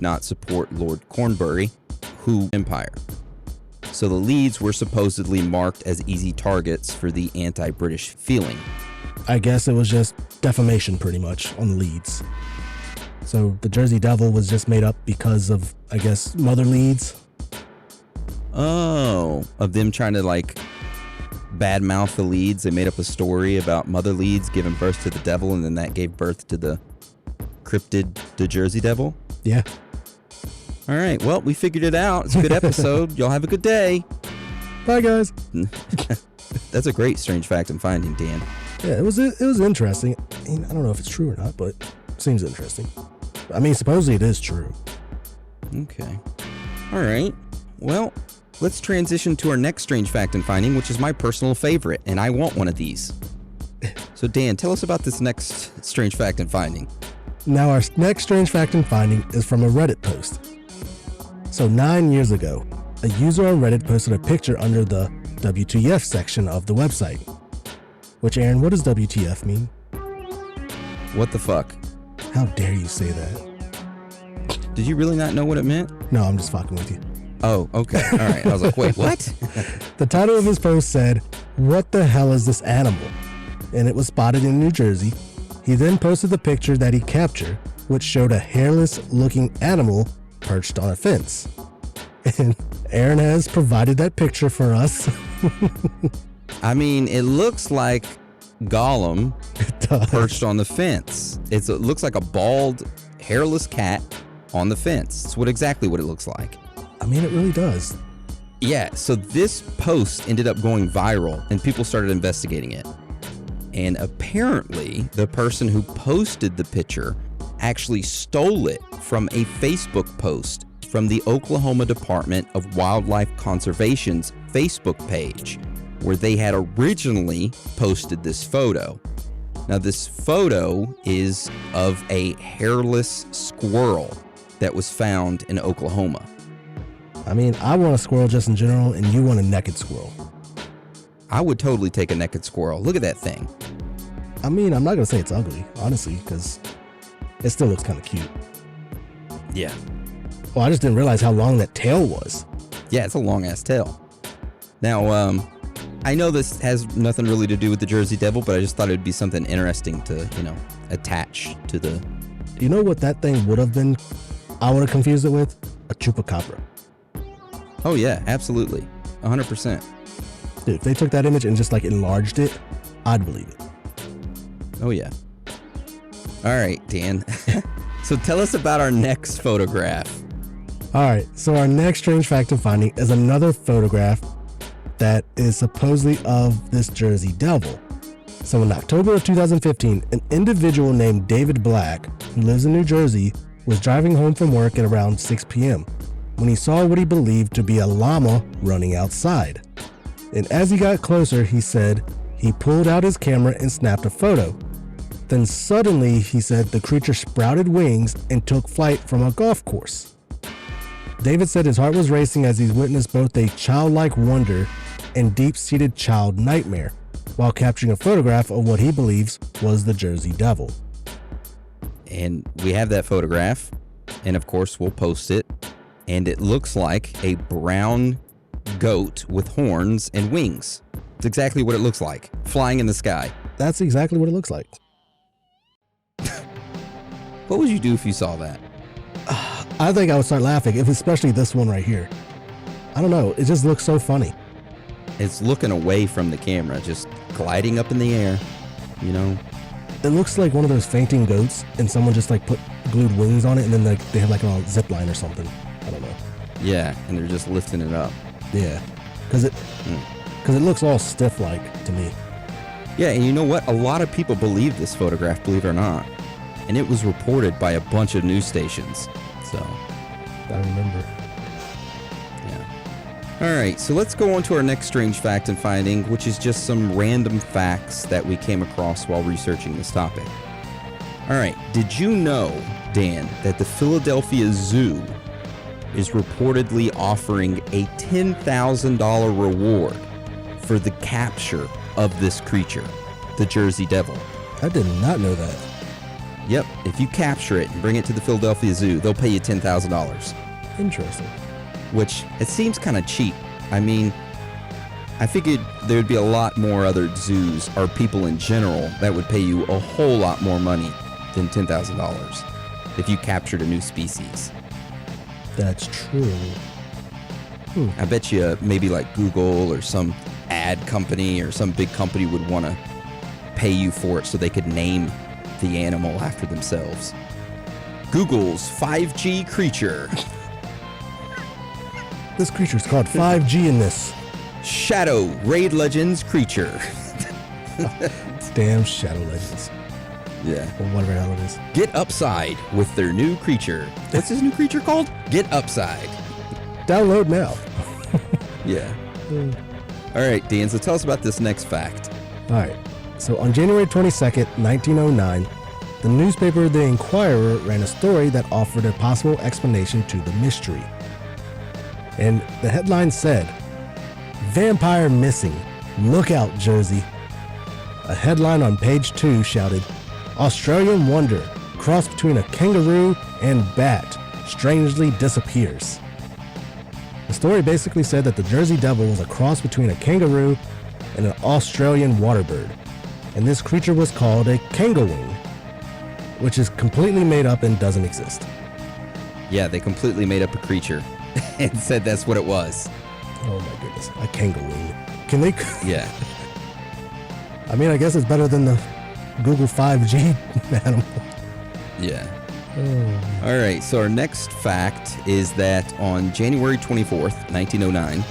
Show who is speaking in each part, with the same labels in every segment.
Speaker 1: not support Lord Cornbury, Who Empire. So the leads were supposedly marked as easy targets for the anti-British feeling.
Speaker 2: I guess it was just defamation pretty much on the leads. So the Jersey Devil was just made up because of, I guess, mother leads.
Speaker 1: Oh, of them trying to like badmouth the leads. They made up a story about mother leads giving birth to the devil, and then that gave birth to the cryptid, the Jersey Devil.
Speaker 2: Yeah.
Speaker 1: All right. Well, we figured it out. It's a good episode. Y'all have a good day.
Speaker 2: Bye, guys.
Speaker 1: That's a great strange fact and finding, Dan.
Speaker 2: Yeah, it was interesting. I mean, I don't know if it's true or not, but it seems interesting. I mean, supposedly it is true.
Speaker 1: Okay. All right. Well, let's transition to our next strange fact and finding, which is my personal favorite, and I want one of these. So, Dan, tell us about this next strange fact and finding.
Speaker 2: Now, our next strange fact and finding is from a Reddit post. So 9 years ago, a user on Reddit posted a picture under the WTF section of the website. Which, Aaron, what does WTF mean?
Speaker 1: What the fuck?
Speaker 2: How dare you say that?
Speaker 1: Did you really not know what it meant?
Speaker 2: No, I'm just fucking with you.
Speaker 1: Oh, okay. All right. I was like, wait, what?
Speaker 2: The title of his post said, "What the hell is this animal?" And it was spotted in New Jersey. He then posted the picture that he captured, which showed a hairless-looking animal perched on a fence. And Aaron has provided that picture for us.
Speaker 1: I mean, it looks like Gollum
Speaker 2: does.
Speaker 1: perched on the fence. It looks like a bald, hairless cat on the fence. It's exactly what it looks like.
Speaker 2: I mean, it really does.
Speaker 1: Yeah, so this post ended up going viral and people started investigating it. And apparently, the person who posted the picture actually stole it from a Facebook post from the Oklahoma Department of Wildlife Conservation's Facebook page, where they had originally posted this photo. Now, this photo is of a hairless squirrel that was found in Oklahoma.
Speaker 2: I mean, I want a squirrel just in general, and you want a naked squirrel.
Speaker 1: I would totally take a naked squirrel. Look at that thing.
Speaker 2: I mean, I'm not going to say it's ugly, honestly, because it still looks kind of cute.
Speaker 1: Yeah.
Speaker 2: Well, I just didn't realize how long that tail was.
Speaker 1: Yeah, it's a long-ass tail. Now, I know this has nothing really to do with the Jersey Devil, but I just thought it would be something interesting to, attach to the...
Speaker 2: You know what that thing would have been? I would have confused it with a chupacabra.
Speaker 1: Oh, yeah, absolutely. 100%.
Speaker 2: Dude, if they took that image and just like enlarged it, I'd believe it.
Speaker 1: Oh, yeah. All right, Dan. So tell us about our next photograph.
Speaker 2: All right, so our next strange fact and finding is another photograph that is supposedly of this Jersey Devil. So in October of 2015, an individual named David Black, who lives in New Jersey, was driving home from work at around 6 p.m. when he saw what he believed to be a llama running outside. And as he got closer, he said he pulled out his camera and snapped a photo. Then suddenly, he said the creature sprouted wings and took flight from a golf course. David said his heart was racing as he witnessed both a childlike wonder and deep-seated child nightmare while capturing a photograph of what he believes was the Jersey Devil.
Speaker 1: And we have that photograph, and of course we'll post it, and it looks like a brown goat with horns and wings. It's exactly what it looks like, flying in the sky.
Speaker 2: That's exactly what it looks like.
Speaker 1: What would you do if you saw that?
Speaker 2: I think I would start laughing, especially this one right here. I don't know, it just looks so funny.
Speaker 1: It's looking away from the camera, just gliding up in the air,
Speaker 2: It looks like one of those fainting goats, and someone just like put glued wings on it, and then they have like a zip line or something. I don't know.
Speaker 1: Yeah, and they're just lifting it up.
Speaker 2: Yeah, because it looks all stiff like to me.
Speaker 1: Yeah, and you know what? A lot of people believe this photograph, believe it or not. And it was reported by a bunch of news stations. So,
Speaker 2: I remember.
Speaker 1: Yeah. All right, so let's go on to our next strange fact and finding, which is just some random facts that we came across while researching this topic. All right, did you know, Dan, that the Philadelphia Zoo is reportedly offering a $10,000 reward for the capture of this creature, the Jersey Devil?
Speaker 2: I did not know that.
Speaker 1: Yep. If you capture it and bring it to the Philadelphia Zoo, they'll pay you $10,000.
Speaker 2: Interesting.
Speaker 1: Which, it seems kind of cheap. I mean, I figured there'd be a lot more other zoos or people in general that would pay you a whole lot more money than $10,000 if you captured a new species.
Speaker 2: That's true.
Speaker 1: I bet you maybe like Google or some ad company or some big company would want to pay you for it so they could name the animal after themselves. Google's 5G creature.
Speaker 2: This creature's called 5G in this.
Speaker 1: Shadow Raid Legends creature.
Speaker 2: It's damn Shadow Legends.
Speaker 1: Yeah.
Speaker 2: Or whatever the hell it is.
Speaker 1: Get Upside with their new creature. What's his new creature called? Get Upside.
Speaker 2: Download now.
Speaker 1: Yeah. All right, Dean, so tell us about this next fact.
Speaker 2: All right. So on January 22nd, 1909, the newspaper The Inquirer ran a story that offered a possible explanation to the mystery. And the headline said, "Vampire missing. Look out, Jersey." A headline on page 2 shouted, "Australian wonder, cross between a kangaroo and bat, strangely disappears." The story basically said that the Jersey Devil was a cross between a kangaroo and an Australian waterbird, and this creature was called a kangawing, which is completely made up and doesn't exist.
Speaker 1: Yeah, they completely made up a creature and said that's what it was.
Speaker 2: Oh my goodness, a kangawing. Can they?
Speaker 1: Yeah.
Speaker 2: I mean, I guess it's better than the Google 5G animal.
Speaker 1: Yeah. All right, so our next fact is that on January 24th, 1909,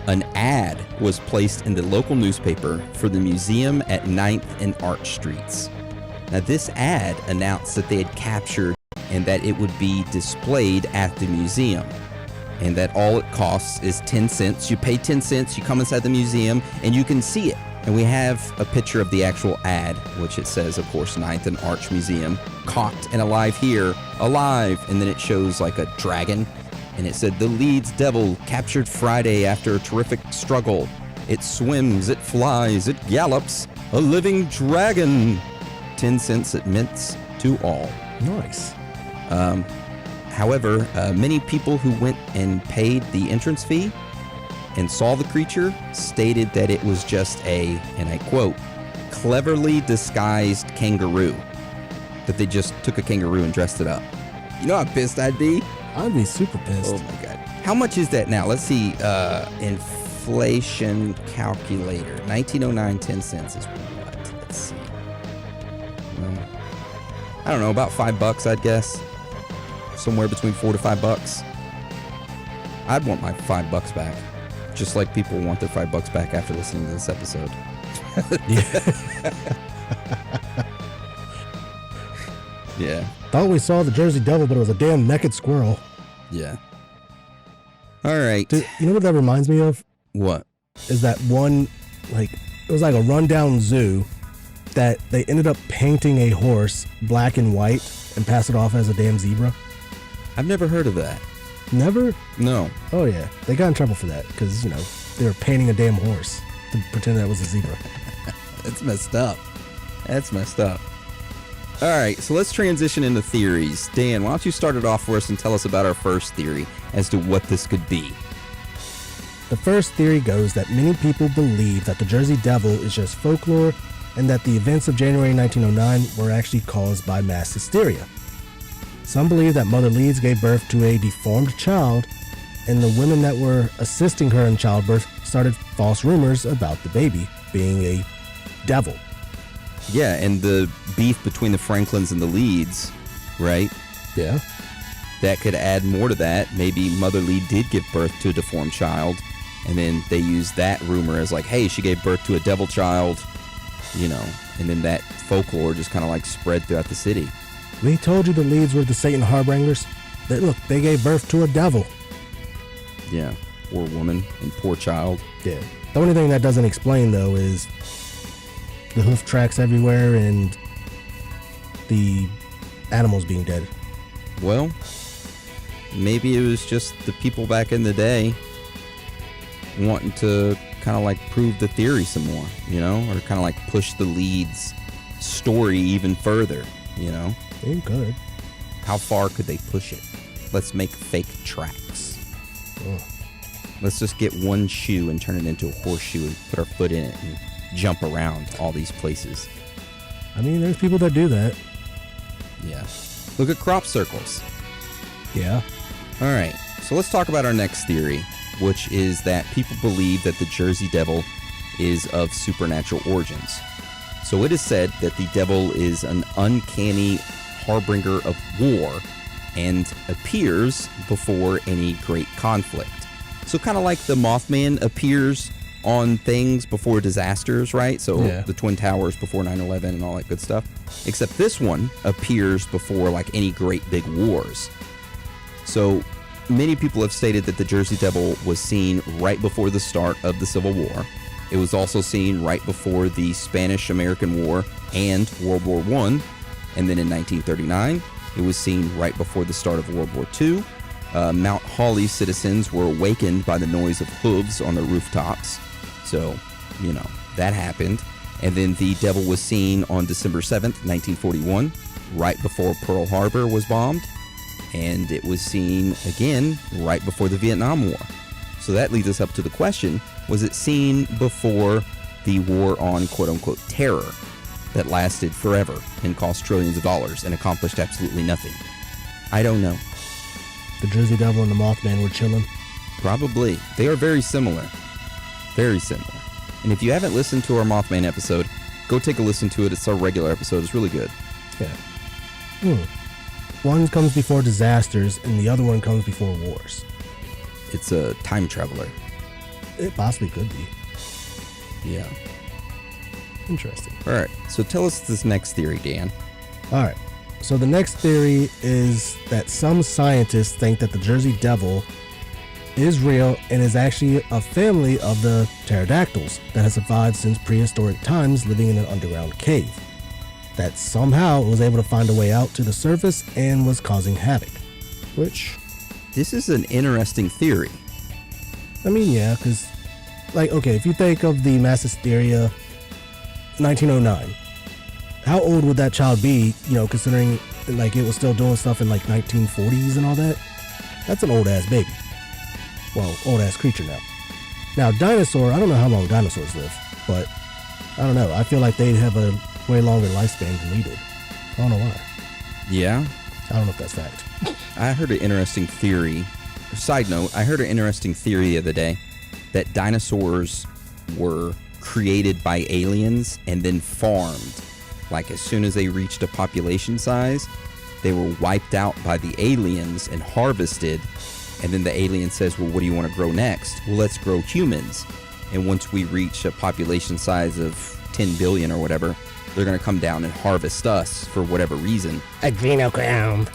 Speaker 1: an ad was placed in the local newspaper for the museum at 9th and Arch Streets. Now, this ad announced that they had captured and that it would be displayed at the museum, and that all it costs is 10 cents. You pay 10 cents, you come inside the museum, and you can see it. And we have a picture of the actual ad, which it says, of course, 9th and Arch Museum, caught and alive here, alive. And then it shows like a dragon, and it said, "The Leeds Devil captured Friday after a terrific struggle. It swims, it flies, it gallops, a living dragon. 10 cents it mints to all."
Speaker 2: Nice.
Speaker 1: However, many people who went and paid the entrance fee and saw the creature stated that it was just a, and I quote, "cleverly disguised kangaroo." That they just took a kangaroo and dressed it up. You know how pissed I'd be?
Speaker 2: I'd be super pissed.
Speaker 1: Oh my God. How much is that now? Let's see. Inflation calculator. 1909, 10 cents is what? Let's see. Well, I don't know, about $5, I'd guess. Somewhere between $4 to $5. I'd want my $5 back. Just like people want their $5 back after listening to this episode. Yeah.
Speaker 2: Thought we saw the Jersey Devil, but it was a damn naked squirrel.
Speaker 1: Yeah. All right.
Speaker 2: Dude, you know what that reminds me of?
Speaker 1: What?
Speaker 2: Is that one, like, it was like a rundown zoo that they ended up painting a horse black and white and pass it off as a damn zebra.
Speaker 1: I've never heard of that.
Speaker 2: Never?
Speaker 1: No.
Speaker 2: Oh yeah, they got in trouble for that because, you know, they were painting a damn horse to pretend that was a zebra.
Speaker 1: That's messed up. That's messed up. All right, so let's transition into theories. Dan, why don't you start it off for us and tell us about our first theory as to what this could be?
Speaker 2: The first theory goes that many people believe that the Jersey Devil is just folklore and that the events of January 1909 were actually caused by mass hysteria. Some believe that Mother Leeds gave birth to a deformed child, and the women that were assisting her in childbirth started false rumors about the baby being a devil.
Speaker 1: Yeah, and the beef between the Franklins and the Leeds, right?
Speaker 2: Yeah.
Speaker 1: That could add more to that. Maybe Mother Lead did give birth to a deformed child, and then they used that rumor as like, hey, she gave birth to a devil child, you know, and then that folklore just kind of like spread throughout the city.
Speaker 2: We told you the Leeds were the Satan Harbingers. Look, they gave birth to a devil.
Speaker 1: Yeah, poor woman and poor child.
Speaker 2: Yeah. The only thing that doesn't explain, though, is the hoof tracks everywhere and the animals being dead.
Speaker 1: Well, maybe it was just the people back in the day wanting to kind of like prove the theory some more, you know, or kind of like push the Leeds story even further, you know.
Speaker 2: They could.
Speaker 1: How far could they push it? Let's make fake tracks.
Speaker 2: Oh.
Speaker 1: Let's just get one shoe and turn it into a horseshoe and put our foot in it and jump around all these places.
Speaker 2: I mean, there's people that do that.
Speaker 1: Yeah. Look at crop circles.
Speaker 2: Yeah.
Speaker 1: All right. So let's talk about our next theory, which is that people believe that the Jersey Devil is of supernatural origins. So it is said that the devil is an uncanny harbinger of war and appears before any great conflict. So kind of like the Mothman appears on things before disasters, right? So
Speaker 2: Yeah.
Speaker 1: the Twin Towers before 9/11 and all that good stuff. Except this one appears before like any great big wars. So many people have stated that the Jersey Devil was seen right before the start of the Civil War. It was also seen right before the Spanish-American War and World War I. And then in 1939, it was seen right before the start of World War II. Mount Holly citizens were awakened by the noise of hooves on the rooftops. So, that happened. And then the devil was seen on December 7th, 1941, right before Pearl Harbor was bombed. And it was seen again right before the Vietnam War. So that leads us up to the question, was it seen before the war on quote-unquote terror that lasted forever and cost trillions of dollars and accomplished absolutely nothing? I don't know.
Speaker 2: The Jersey Devil and the Mothman were chilling.
Speaker 1: Probably. They are very similar. Very similar. And if you haven't listened to our Mothman episode, go take a listen to it. It's our regular episode. It's really good.
Speaker 2: Yeah. One comes before disasters and the other one comes before wars.
Speaker 1: It's a time traveler.
Speaker 2: It possibly could be.
Speaker 1: Yeah.
Speaker 2: Interesting.
Speaker 1: All right. So tell us this next theory, Dan.
Speaker 2: All right. So the next theory is that some scientists think that the Jersey Devil is real and is actually a family of the pterodactyls that has survived since prehistoric times, living in an underground cave. That somehow it was able to find a way out to the surface and was causing havoc. Which,
Speaker 1: This is an interesting theory.
Speaker 2: I mean, yeah, because, okay, if you think of the mass hysteria, 1909, how old would that child be, considering, it was still doing stuff in, 1940s and all that? That's an old-ass baby. Well, old-ass creature now. Now, dinosaur, I don't know how long dinosaurs live, but, I don't know, I feel like they'd have a way longer lifespan than we did. I don't know why.
Speaker 1: Yeah.
Speaker 2: I don't know if that's fact.
Speaker 1: I heard an interesting theory. Side note, I heard an interesting theory the other day that dinosaurs were created by aliens and then farmed. Like as soon as they reached a population size, they were wiped out by the aliens and harvested. And then the alien says, well, what do you want to grow next? Well, let's grow humans. And once we reach a population size of 10 billion or whatever, they're going to come down and harvest us for whatever reason.
Speaker 2: Adrenochrome.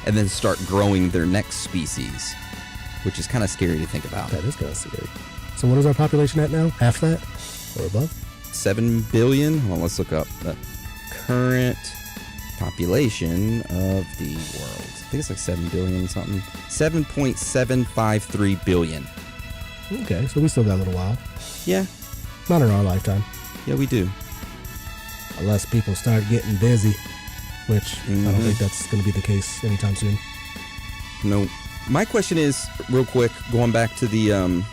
Speaker 1: And then start growing their next species, which is kind of scary to think about.
Speaker 2: That is kind of scary. So what is our population at now? Half that? Or above?
Speaker 1: 7 billion? Well, let's look up the current population of the world. I think it's like 7 billion something. 7.753 billion.
Speaker 2: Okay, so we still got a little while.
Speaker 1: Yeah.
Speaker 2: Not in our lifetime.
Speaker 1: Yeah, we do.
Speaker 2: Unless people start getting busy, which I don't
Speaker 1: Mhm.
Speaker 2: think that's going to be the case anytime soon.
Speaker 1: No. My question is, real quick, going back to the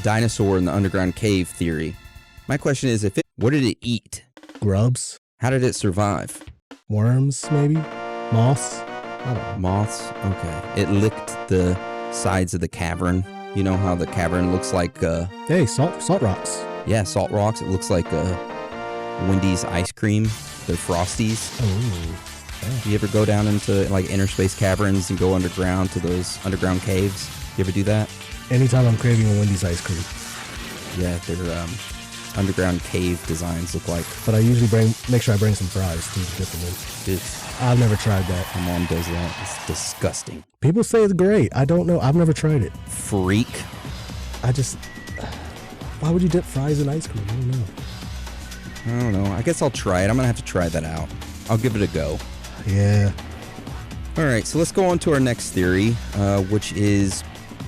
Speaker 1: dinosaur in the underground cave theory. My question is, what did it eat?
Speaker 2: Grubs,
Speaker 1: How did it survive?
Speaker 2: worms, maybe? Moths? I don't know.
Speaker 1: Moths? Okay. It licked the sides of the cavern. You know how the cavern looks like,
Speaker 2: Hey, salt rocks.
Speaker 1: yeah, salt rocks. It looks like Wendy's ice cream. They're Frosties.
Speaker 2: Oh,
Speaker 1: You ever go down into like inner space caverns and go underground to those underground caves? You ever do that?
Speaker 2: anytime I'm craving a Wendy's ice cream.
Speaker 1: Yeah, their underground cave designs look like.
Speaker 2: But I usually make sure I bring some fries too to dip them in.
Speaker 1: Dude,
Speaker 2: I've never tried that.
Speaker 1: my mom does that. It's disgusting.
Speaker 2: People say it's great. I don't know. I've never tried it.
Speaker 1: Freak.
Speaker 2: Why would you dip fries in ice cream? I don't know.
Speaker 1: I don't know. I guess I'll try it. I'm gonna have to try that out. I'll give it a go.
Speaker 2: Yeah.
Speaker 1: All right, so let's go on to our next theory, which is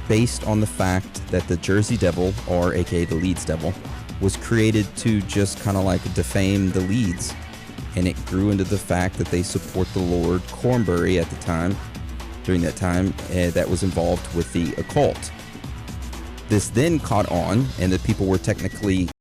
Speaker 1: based on the fact that the Jersey Devil, or aka the Leeds Devil, was created to just kind of like defame the Leeds. and it grew into the fact that they support the Lord Cornbury at the time, during that time, that was involved with the occult. This then caught on, and the people were technically